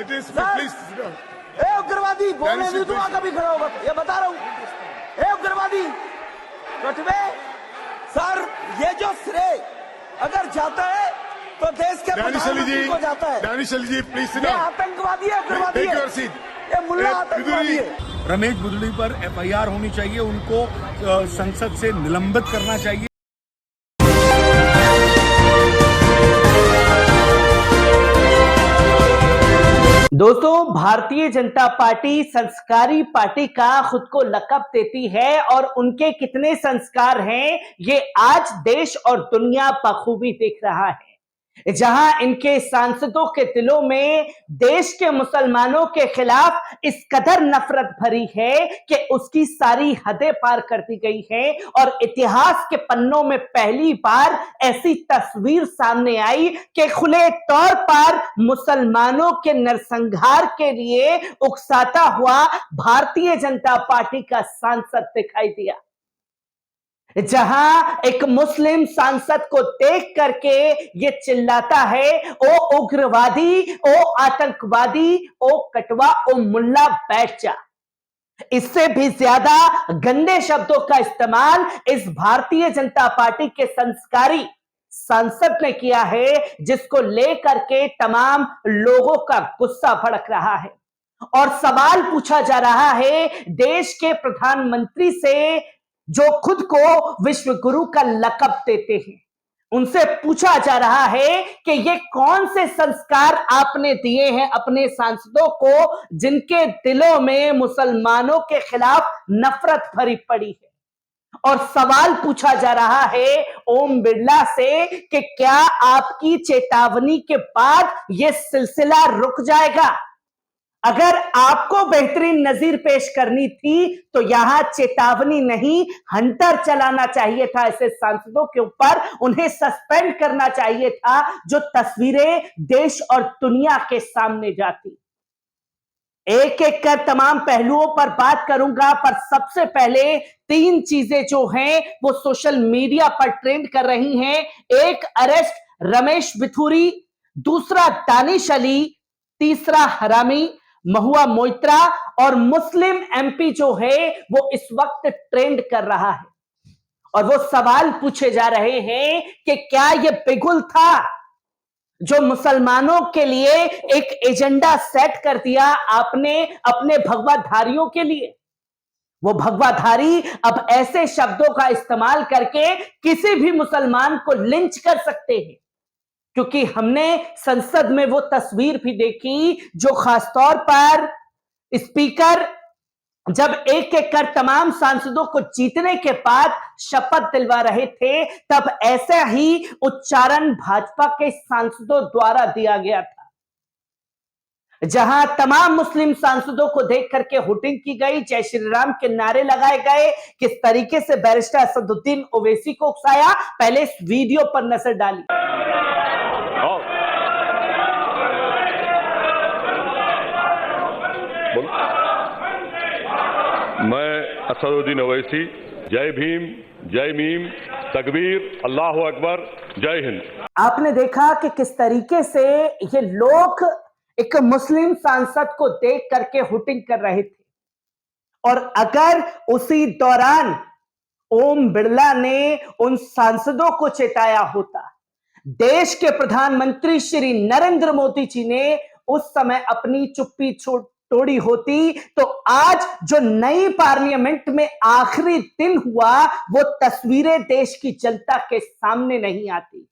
ए उग्रवादी बोलने नहीं दूंगा कभी खड़ा होगा, ये बता रहा हूँ। ए उग्रवादी कटवे सर, ये जो श्रेय अगर जाता है तो देश के प्रधानमंत्री को जाता है। दानिश अली जी प्लीज, ये आतंकवादी है, उग्रवादी है, ये मुल्ला आतंकवादी है। रमेश बुदड़ी पर एफआईआर होनी चाहिए, उनको संसद से निलंबित करना चाहिए। दोस्तों, भारतीय जनता पार्टी संस्कारी पार्टी का खुद को लक़ब देती है और उनके कितने संस्कार हैं ये आज देश और दुनिया बखूबी देख रहा है। जहां इनके सांसदों के दिलों में देश के मुसलमानों के खिलाफ इस कदर नफरत भरी है कि उसकी सारी हदें पार कर दी गई है और इतिहास के पन्नों में पहली बार ऐसी तस्वीर सामने आई कि खुले तौर पर मुसलमानों के नरसंहार के लिए उकसाता हुआ भारतीय जनता पार्टी का सांसद दिखाई दिया। जहां एक मुस्लिम सांसद को देख करके ये चिल्लाता है, ओ उग्रवादी, ओ आतंकवादी, ओ कटवा, ओ मुल्ला, बैठ जा। इससे भी ज्यादा गंदे शब्दों का इस्तेमाल इस भारतीय जनता पार्टी के संस्कारी सांसद ने किया है, जिसको लेकर के तमाम लोगों का गुस्सा भड़क रहा है और सवाल पूछा जा रहा है देश के प्रधानमंत्री से, जो खुद को विश्व गुरु का लक़ब देते हैं। उनसे पूछा जा रहा है कि ये कौन से संस्कार आपने दिए हैं अपने सांसदों को, जिनके दिलों में मुसलमानों के खिलाफ नफरत भरी पड़ी है। और सवाल पूछा जा रहा है ओम बिरला से कि क्या आपकी चेतावनी के बाद यह सिलसिला रुक जाएगा? अगर आपको बेहतरीन नजीर पेश करनी थी तो यहां चेतावनी नहीं, हंटर चलाना चाहिए था ऐसे सांसदों के ऊपर, उन्हें सस्पेंड करना चाहिए था जो तस्वीरें देश और दुनिया के सामने जाती। एक एक कर तमाम पहलुओं पर बात करूंगा, पर सबसे पहले तीन चीजें जो हैं वो सोशल मीडिया पर ट्रेंड कर रही हैं। एक, अरेस्ट रमेश बिथूरी, दूसरा दानिश अली, तीसरा हरामी महुआ मोइत्रा, और मुस्लिम एमपी जो है वो इस वक्त ट्रेंड कर रहा है। और वो सवाल पूछे जा रहे हैं कि क्या ये बिगुल था जो मुसलमानों के लिए एक एजेंडा सेट कर दिया आपने अपने भगवाधारियों के लिए? वो भगवाधारी अब ऐसे शब्दों का इस्तेमाल करके किसी भी मुसलमान को लिंच कर सकते हैं, क्योंकि हमने संसद में वो तस्वीर भी देखी जो खासतौर पर स्पीकर जब एक एक कर तमाम सांसदों को जीतने के बाद शपथ दिलवा रहे थे, तब ऐसा ही उच्चारण भाजपा के सांसदों द्वारा दिया गया था, जहां तमाम मुस्लिम सांसदों को देख करके हुटिंग की गई, जय श्री राम के नारे लगाए गए। किस तरीके से बैरिस्टर असदुद्दीन ओवैसी को उकसाया, पहले इस वीडियो पर नजर डालिए। मैं असदुद्दीन ओवैसी, जय भीम, जय मीम, तकबीर, अल्लाह अकबर, जय हिंद। आपने देखा कि किस तरीके से ये लोग एक मुस्लिम सांसद को देख करके हुटिंग कर रहे थे, और अगर उसी दौरान ओम बिरला ने उन सांसदों को चेताया होता, देश के प्रधानमंत्री श्री नरेंद्र मोदी जी ने उस समय अपनी चुप्पी तोड़ी होती, तो आज जो नई पार्लियामेंट में आखिरी दिन हुआ वो तस्वीरें देश की जनता के सामने नहीं आती।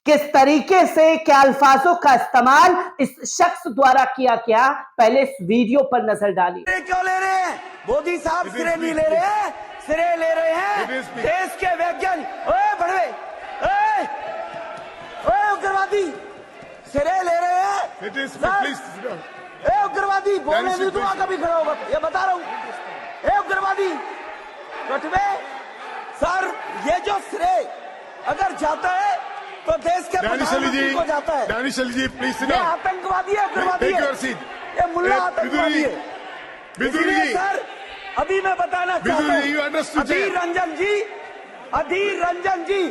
किस तरीके से क्या अल्फाजों का इस्तेमाल इस शख्स द्वारा किया गया, पहले इस वीडियो पर नजर डालिए। क्यों ले रहे हैं मोदी साहब? सिरे नहीं ले रहे हैं, सिरे ले रहे हैं देश के वैज्ञानिक। ओए बड़वे, ओए उग्रवादी, सिरे ले रहे हैं। ए उग्रवादी बोलने नहीं दूंगा कभी खड़ा होगा, ये बता रहा हूँ। ए उग्रवादी कटवे सर, ये जो श्रेय अगर जाता है तो देश के प्रधानमंत्री को जाता है। दानिश अली जी प्लीज, ये आतंकवादी है, उग्रवादी है, ये मुल्ला आतंकवादी है। इसलिए सर अभी मैं बताना चाहता हूँ, अधीर रंजन जी, अधीर रंजन जी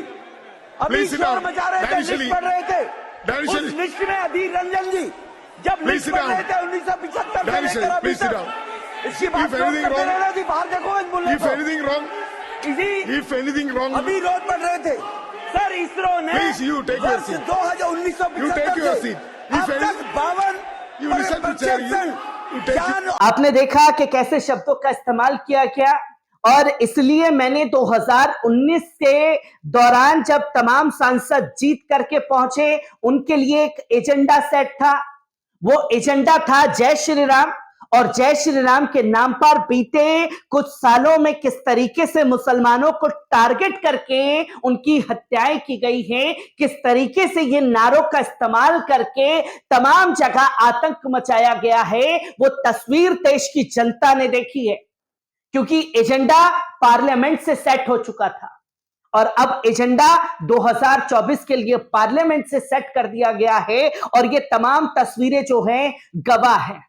अभी शोर मचा रहे थे, लिस्ट पढ़ रहे थे, उस लिस्ट में अधीर रंजन जी जब Please लिस्ट sit बन down. रहे थे 1975 से Danish, लेकर अभी please sit तक, down. इसकी बात If anything करते wrong- रहना थी, बाहर देखो इस मुल्ले If को। anything wrong, इसी if anything wrong, अभी रोड बन रहे थे सर, इसरो ने Please, you take your वर्ष seat. 1975 You take your से seat. अब If any- तक 52 You listen to chair, you take ज्ञान आपने देखा कि कैसे शब्दों का इस्तेमाल किया गया, और इसलिए मैंने 2019 के दौरान जब तमाम सांसद जीत करके पहुंचे, उनके लिए एक एजेंडा सेट था। वो एजेंडा था जय श्री राम, और जय श्री राम के नाम पर बीते कुछ सालों में किस तरीके से मुसलमानों को टारगेट करके उनकी हत्याएं की गई हैं, किस तरीके से ये नारों का इस्तेमाल करके तमाम जगह आतंक मचाया गया है, वो तस्वीर देश की जनता ने देखी है। क्योंकि एजेंडा पार्लियामेंट से सेट हो चुका था, और अब एजेंडा 2024 के लिए पार्लियामेंट से सेट कर दिया गया है, और ये तमाम तस्वीरें जो हैं गवाह हैं,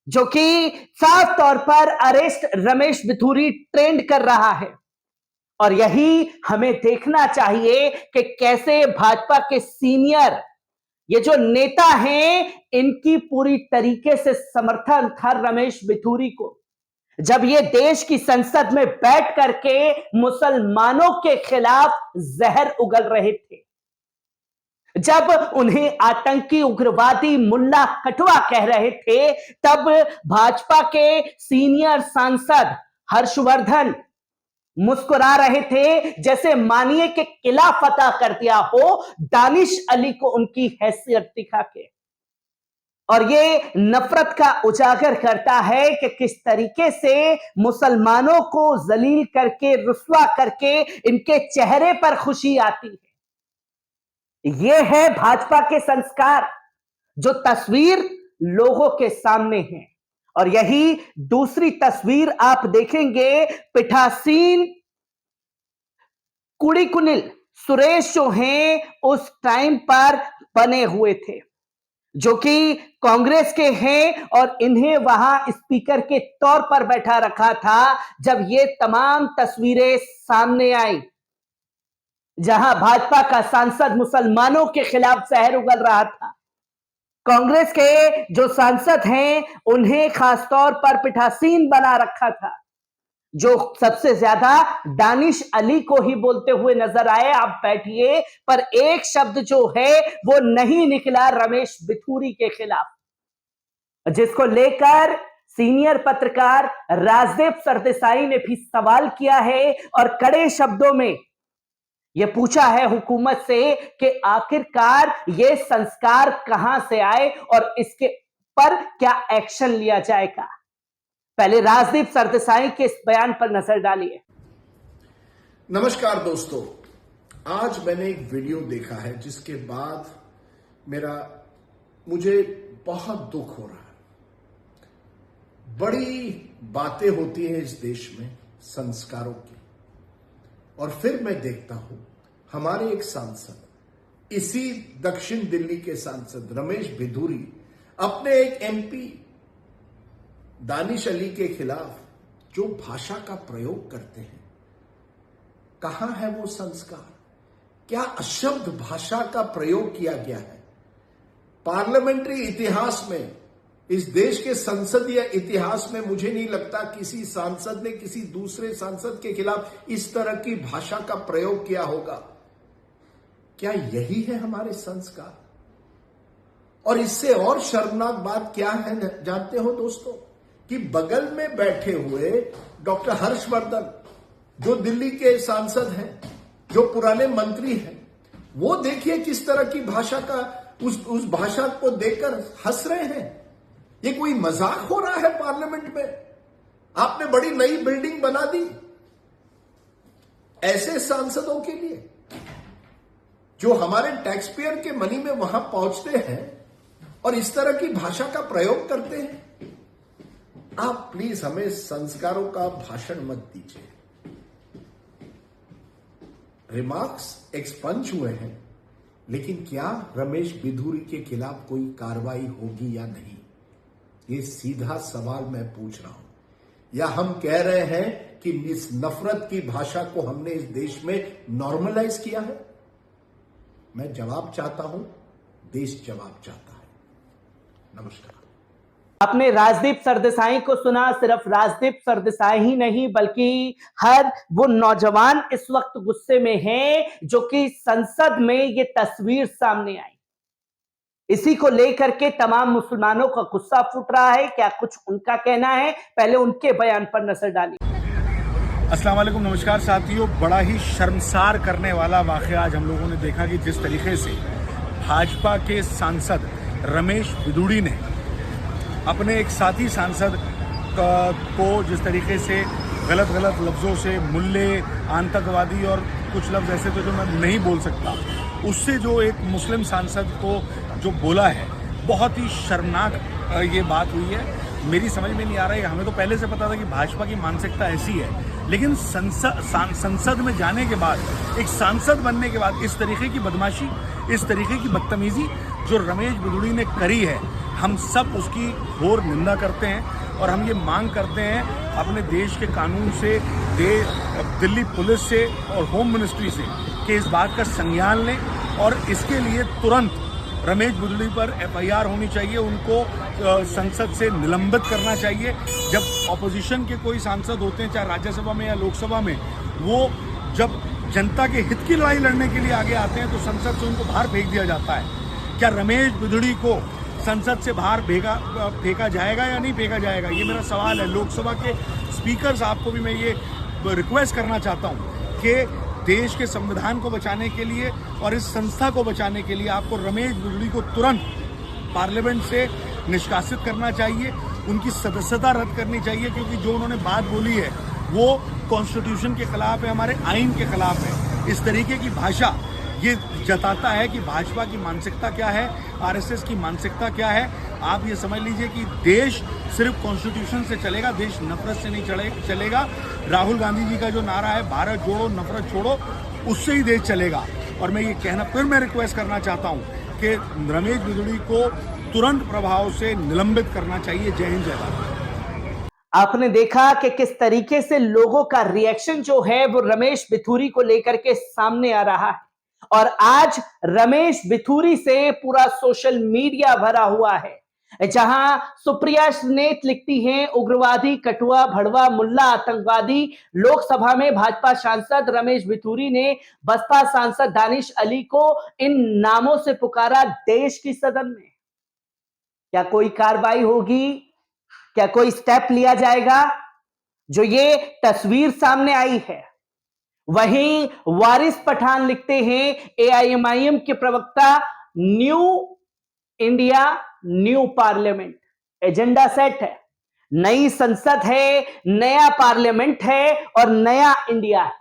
जो कि साफ तौर पर अरेस्ट रमेश बिधूरी ट्रेंड कर रहा है। और यही हमें देखना चाहिए कि कैसे भाजपा के सीनियर ये जो नेता हैं, इनकी पूरी तरीके से समर्थन था रमेश बिधूरी को, जब ये देश की संसद में बैठ करके मुसलमानों के खिलाफ जहर उगल रहे थे, जब उन्हें आतंकी उग्रवादी मुल्ला कटवा कह रहे थे, तब भाजपा के सीनियर सांसद हर्षवर्धन मुस्कुरा रहे थे, जैसे मानिए कि किला फतह कर दिया हो दानिश अली को उनकी हैसियत दिखा के। और ये नफरत का उजागर करता है कि किस तरीके से मुसलमानों को जलील करके, रुस्वा करके इनके चेहरे पर खुशी आती है। ये है भाजपा के संस्कार, जो तस्वीर लोगों के सामने है। और यही दूसरी तस्वीर आप देखेंगे, पीठासीन कुड़ीकुनिल सुरेश जो हैं उस टाइम पर बने हुए थे, जो कि कांग्रेस के हैं, और इन्हें वहां स्पीकर के तौर पर बैठा रखा था जब ये तमाम तस्वीरें सामने आई, जहां भाजपा का सांसद मुसलमानों के खिलाफ जहर उगल रहा था। कांग्रेस के जो सांसद हैं उन्हें खासतौर पर पीठासीन बना रखा था, जो सबसे ज्यादा दानिश अली को ही बोलते हुए नजर आए, आप बैठिए, पर एक शब्द जो है वो नहीं निकला रमेश बिधूरी के खिलाफ, जिसको लेकर सीनियर पत्रकार राजदीप सरदेसाई ने भी सवाल किया है और कड़े शब्दों में यह पूछा है हुकूमत से कि आखिरकार ये संस्कार कहां से आए और इसके पर क्या एक्शन लिया जाएगा। पहले राजदीप सरदेसाई के इस बयान पर नजर डालिए। नमस्कार दोस्तों, आज मैंने एक वीडियो देखा है जिसके बाद मुझे बहुत दुख हो रहा है। बड़ी बातें होती हैं इस देश में संस्कारों की, और फिर मैं देखता हूं हमारे एक सांसद, इसी दक्षिण दिल्ली के सांसद रमेश बिधूरी अपने एक एमपी दानिश अली के खिलाफ जो भाषा का प्रयोग करते हैं, कहां है वो संस्कार? क्या अशब्द भाषा का प्रयोग किया गया है? पार्लियामेंट्री इतिहास में, इस देश के संसदीय इतिहास में मुझे नहीं लगता किसी सांसद ने किसी दूसरे सांसद के खिलाफ इस तरह की भाषा का प्रयोग किया होगा। क्या यही है हमारे संस्कार? और इससे और शर्मनाक बात क्या है जानते हो दोस्तों, कि बगल में बैठे हुए डॉक्टर हर्षवर्धन, जो दिल्ली के सांसद हैं, जो पुराने मंत्री हैं, वो देखिए किस तरह की भाषा का उस भाषा को देखकर हंस रहे हैं। ये कोई मजाक हो रहा है पार्लियामेंट में? आपने बड़ी नई बिल्डिंग बना दी ऐसे सांसदों के लिए जो हमारे टैक्स पेयर के मनी में वहां पहुंचते हैं और इस तरह की भाषा का प्रयोग करते हैं। आप प्लीज हमें संस्कारों का भाषण मत दीजिए। रिमार्क्स एक्सपंज हुए हैं, लेकिन क्या रमेश बिधूरी के खिलाफ कोई कार्रवाई होगी या नहीं, ये सीधा सवाल मैं पूछ रहा हूं। या हम कह रहे हैं कि इस नफरत की भाषा को हमने इस देश में नॉर्मलाइज किया है? मैं जवाब चाहता हूं, देश जवाब चाहता है। नमस्कार। आपने राजदीप सरदेसाई को सुना। सिर्फ राजदीप सरदेसाई ही नहीं बल्कि हर वो नौजवान इस वक्त गुस्से में है जो कि संसद में ये तस्वीर सामने आई। इसी को लेकर के तमाम मुसलमानों का गुस्सा फूट रहा है। क्या कुछ उनका कहना है, पहले उनके बयान पर नजर डालिए। अस्सलाम वालेकुम, नमस्कार साथियों। बड़ा ही शर्मसार करने वाला वाक़या आज हम लोगों ने देखा कि जिस तरीके से भाजपा के सांसद रमेश बिधूड़ी ने अपने एक साथी सांसद को जिस तरीके से गलत लफ्ज़ों से मुल्ले, आतंकवादी और कुछ लफ्ज़ ऐसे तो जो मैं नहीं बोल सकता, उससे जो एक मुस्लिम सांसद को जो बोला है, बहुत ही शर्मनाक ये बात हुई है। मेरी समझ में नहीं आ रहा है। हमें तो पहले से पता था कि भाजपा की मानसिकता ऐसी है, लेकिन संसद में जाने के बाद, एक सांसद बनने के बाद इस तरीके की बदमाशी, इस तरीके की बदतमीजी जो रमेश बिधूड़ी ने करी है, हम सब उसकी घोर निंदा करते हैं और हम ये मांग करते हैं अपने देश के कानून से, दिल्ली पुलिस से और होम मिनिस्ट्री से कि इस बात का संज्ञान लें और इसके लिए तुरंत रमेश बिधूड़ी पर FIR होनी चाहिए। उनको संसद से निलंबित करना चाहिए। जब ऑपोजिशन के कोई सांसद होते हैं, चाहे राज्यसभा में या लोकसभा में, वो जब जनता के हित की लड़ाई लड़ने के लिए आगे आते हैं तो संसद से उनको बाहर फेंक दिया जाता है। क्या रमेश बिधूड़ी को संसद से बाहर फेंका जाएगा या नहीं फेंका जाएगा, ये मेरा सवाल है। लोकसभा के स्पीकर साहब को भी मैं ये रिक्वेस्ट करना चाहता हूँ कि देश के संविधान को बचाने के लिए और इस संस्था को बचाने के लिए आपको रमेश बिधूड़ी को तुरंत पार्लियामेंट से निष्कासित करना चाहिए, उनकी सदस्यता रद्द करनी चाहिए, क्योंकि जो उन्होंने बात बोली है वो कॉन्स्टिट्यूशन के खिलाफ है, हमारे आइन के खिलाफ है। इस तरीके की भाषा ये जताता है कि भाजपा की मानसिकता क्या है, RSS की मानसिकता क्या है। आप ये समझ लीजिए कि देश सिर्फ कॉन्स्टिट्यूशन से चलेगा, देश नफरत से नहीं चलेगा। राहुल गांधी जी का जो नारा है, भारत जोड़ो नफरत छोड़ो, उससे ही देश चलेगा। और मैं ये कहना फिर मैं रिक्वेस्ट करना चाहता हूँ कि रमेश बिधूड़ी को तुरंत प्रभाव से निलंबित करना चाहिए। जय हिंद, जय भारत। आपने देखा कि किस तरीके से लोगों का रिएक्शन जो है वो रमेश बिधूड़ी को लेकर के सामने आ रहा है और आज रमेश बिधूड़ी से पूरा सोशल मीडिया भरा हुआ है, जहां सुप्रिया नेत लिखती हैं उग्रवादी, कठुआ, भड़वा, मुल्ला, आतंकवादी। लोकसभा में भाजपा सांसद रमेश बिधूड़ी ने बसपा सांसद दानिश अली को इन नामों से पुकारा देश की सदन में। क्या कोई कार्रवाई होगी? क्या कोई स्टेप लिया जाएगा? जो ये तस्वीर सामने आई है। वहीं वारिस पठान लिखते हैं AIMIM के प्रवक्ता, new India new parliament, agenda set है, नई संसद है, नया पार्लियामेंट है और नया इंडिया है।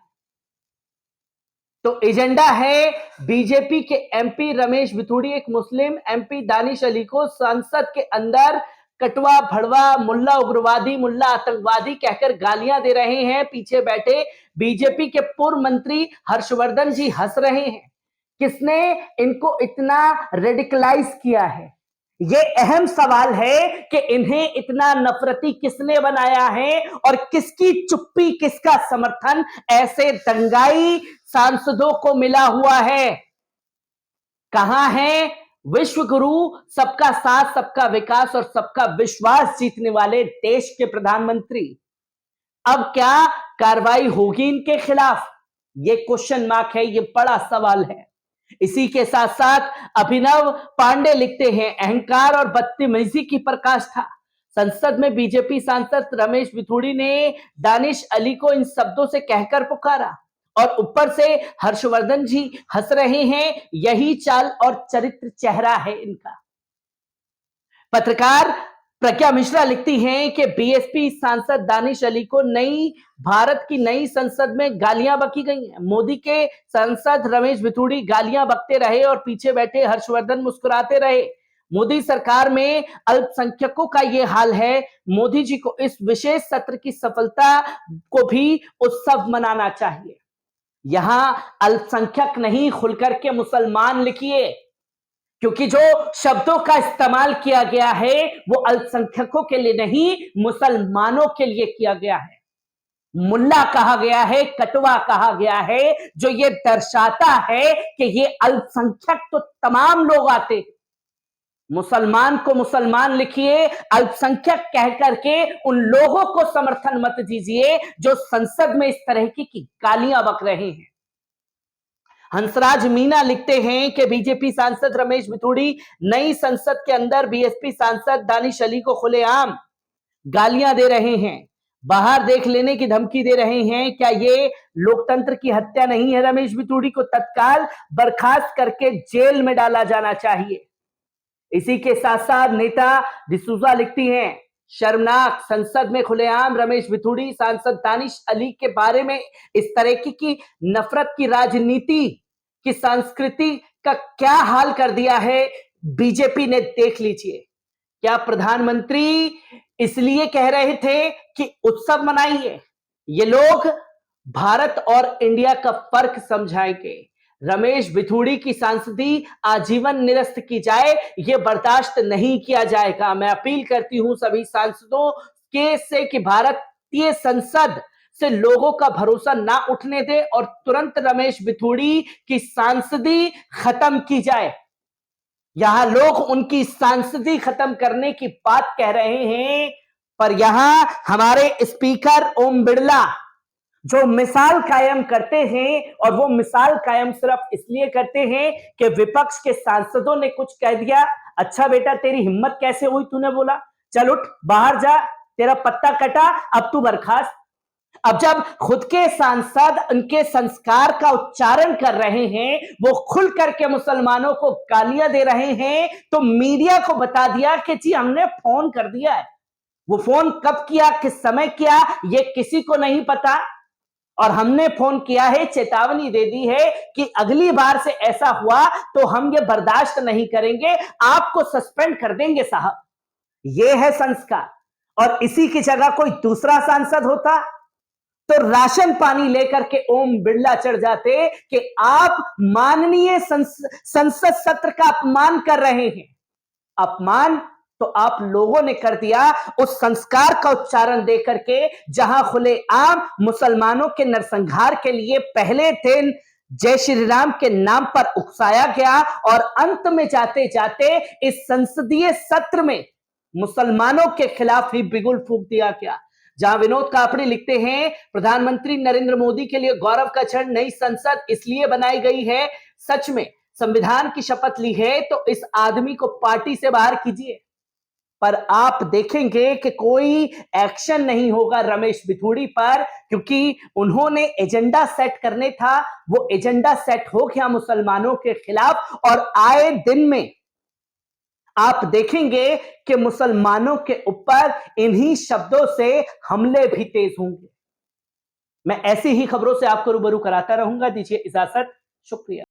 तो एजेंडा है बीजेपी के MP रमेश बिधूड़ी एक मुस्लिम MP दानिश अली को संसद के अंदर कटवा, भड़वा, मुल्ला उग्रवादी, मुल्ला आतंकवादी कहकर गालियां दे रहे हैं। पीछे बैठे बीजेपी के पूर्व मंत्री हर्षवर्धन जी हंस रहे हैं। किसने इनको इतना रेडिकलाइज किया है? ये अहम सवाल है कि इन्हें इतना नफरती किसने बनाया है और किसकी चुप्पी, किसका समर्थन ऐसे दंगाई सांसदों को मिला हुआ है? कहां है विश्व गुरु, सबका साथ, सबका विकास और सबका विश्वास जीतने वाले देश के प्रधानमंत्री? अब क्या कार्रवाई होगी इनके खिलाफ? ये क्वेश्चन मार्क है, ये बड़ा सवाल है। इसी के साथ साथ अभिनव पांडे लिखते हैं अहंकार और बदतमीजी की पराकाष्ठा। संसद में बीजेपी सांसद रमेश बिधूड़ी ने दानिश अली को इन शब्दों से कहकर पुकारा और ऊपर से हर्षवर्धन जी हंस रहे हैं। यही चाल और चरित्र चेहरा है इनका। पत्रकार प्रज्ञा मिश्रा लिखती हैं कि BSP सांसद दानिश अली को नई भारत की नई संसद में गालियां बकी गई हैं। मोदी के सांसद रमेश बिधूड़ी गालियां बकते रहे और पीछे बैठे हर्षवर्धन मुस्कुराते रहे। मोदी सरकार में अल्पसंख्यकों का यह हाल है। मोदी जी को इस विशेष सत्र की सफलता को भी उत्सव मनाना चाहिए। यहां अल्पसंख्यक नहीं, खुलकर के मुसलमान लिखिए, क्योंकि जो शब्दों का इस्तेमाल किया गया है वो अल्पसंख्यकों के लिए नहीं, मुसलमानों के लिए किया गया है। मुल्ला कहा गया है, कटवा कहा गया है, जो ये दर्शाता है कि ये अल्पसंख्यक तो तमाम लोग आते हैं। मुसलमान को मुसलमान लिखिए, अल्पसंख्यक कह करके उन लोगों को समर्थन मत दीजिए जो संसद में इस तरह की गालियां बक रहे हैं। हंसराज मीना लिखते हैं कि बीजेपी सांसद रमेश बिथूड़ी नई संसद के अंदर बीएसपी सांसद दानिश अली को खुलेआम गालियां दे रहे हैं, बाहर देख लेने की धमकी दे रहे हैं। क्या ये लोकतंत्र की हत्या नहीं है? रमेश बिथूड़ी को तत्काल बर्खास्त करके जेल में डाला जाना चाहिए। इसी के साथ साथ नेता डिसूजा लिखती हैं, शर्मनाक, संसद में खुलेआम रमेश बिथूड़ी सांसद दानिश अली के बारे में इस तरह की नफरत की राजनीति की संस्कृति का क्या हाल कर दिया है बीजेपी ने, देख लीजिए। क्या प्रधानमंत्री इसलिए कह रहे थे कि उत्सव मनाइए? ये लोग भारत और इंडिया का फर्क समझाएंगे। रमेश बिथूड़ी की सांसदी आजीवन निरस्त की जाए, यह बर्दाश्त नहीं किया जाएगा। मैं अपील करती हूं सभी सांसदों के से कि भारतीय संसद से लोगों का भरोसा ना उठने दे और तुरंत रमेश बिथूड़ी की सांसदी खत्म की जाए। यहां लोग उनकी सांसदी खत्म करने की बात कह रहे हैं, पर यहां हमारे स्पीकर ओम बिरला जो मिसाल कायम करते हैं, और वो मिसाल कायम सिर्फ इसलिए करते हैं कि विपक्ष के सांसदों ने कुछ कह दिया, अच्छा बेटा तेरी हिम्मत कैसे हुई, तूने बोला चल उठ बाहर जा, तेरा पत्ता कटा, अब तू बर्खास्त। अब जब खुद के सांसद उनके संस्कार का उच्चारण कर रहे हैं, वो खुल करके मुसलमानों को गालियां दे रहे हैं, तो मीडिया को बता दिया कि जी हमने फोन कर दिया है। वो फोन कब किया, किस समय किया, ये किसी को नहीं पता, और हमने फोन किया है, चेतावनी दे दी है कि अगली बार से ऐसा हुआ तो हम ये बर्दाश्त नहीं करेंगे, आपको सस्पेंड कर देंगे साहब। ये है संस्कार। और इसी की जगह कोई दूसरा सांसद होता तो राशन पानी लेकर के ओम बिरला चढ़ जाते कि आप माननीय संसद सत्र का अपमान कर रहे हैं। अपमान तो आप लोगों ने कर दिया उस संस्कार का उच्चारण देकर के, जहां खुलेआम मुसलमानों के नरसंहार के लिए पहले दिन जय श्री राम के नाम पर उकसाया गया, और अंत में जाते जाते इस संसदीय सत्र में मुसलमानों के खिलाफ ही बिगुल फूंक दिया गया। जहां विनोद कापड़ी लिखते हैं, प्रधानमंत्री नरेंद्र मोदी के लिए गौरव का क्षण, नई संसद इसलिए बनाई गई है, सच में संविधान की शपथ ली है तो इस आदमी को पार्टी से बाहर कीजिए। पर आप देखेंगे कि कोई एक्शन नहीं होगा रमेश बिथूड़ी पर, क्योंकि उन्होंने एजेंडा सेट करने था, वो एजेंडा सेट हो गया मुसलमानों के खिलाफ, और आए दिन में आप देखेंगे कि मुसलमानों के ऊपर इन्हीं शब्दों से हमले भी तेज होंगे। मैं ऐसी ही खबरों से आपको रूबरू कराता रहूंगा। दीजिए इजाजत, शुक्रिया।